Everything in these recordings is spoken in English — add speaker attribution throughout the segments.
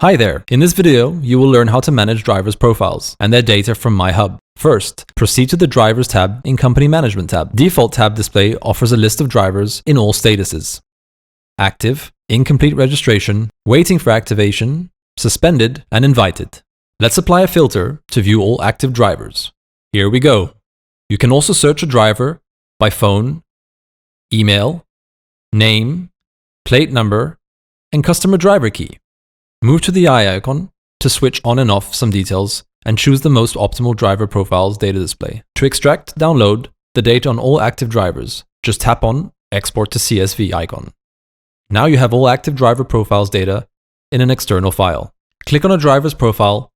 Speaker 1: Hi there! In this video, you will learn how to manage drivers' profiles and their data from MyHub. First, proceed to the Drivers tab in Company Management tab. Default tab display offers a list of drivers in all statuses: active, incomplete registration, waiting for activation, suspended, and invited. Let's apply a filter to view all active drivers. Here we go. You can also search a driver by phone, email, name, plate number, and customer driver key. Move to the eye icon to switch on and off some details and choose the most optimal driver profiles data display. To extract, download the data on all active drivers, just tap on Export to CSV icon. Now you have all active driver profiles data in an external file. Click on a driver's profile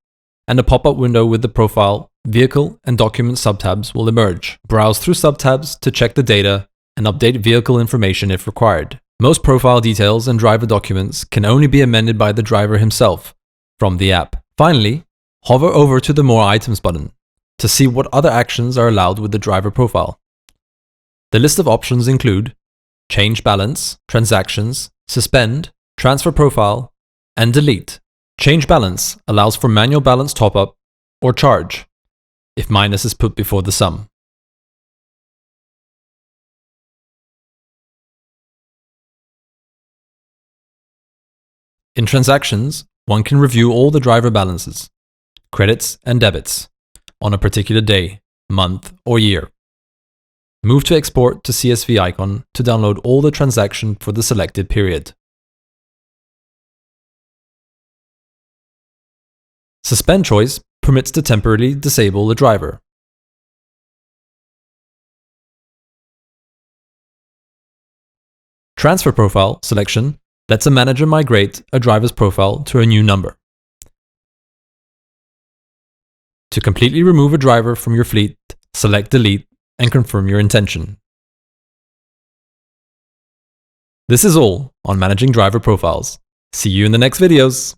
Speaker 1: and a pop-up window with the profile, vehicle, and document subtabs will emerge. Browse through subtabs to check the data and update vehicle information if required. Most profile details and driver documents can only be amended by the driver himself from the app. Finally, hover over to the More Items button to see what other actions are allowed with the driver profile. The list of options include change balance, transactions, suspend, transfer profile, and delete. Change balance allows for manual balance top-up or charge if minus is put before the sum. In transactions, one can review all the driver balances, credits and debits on a particular day, month, or year. Move to Export to CSV icon to download all the transaction for the selected period. Suspend choice permits to temporarily disable the driver. Transfer profile selection lets a manager migrate a driver's profile to a new number. To completely remove a driver from your fleet, select Delete and confirm your intention. This is all on managing driver profiles. See you in the next videos.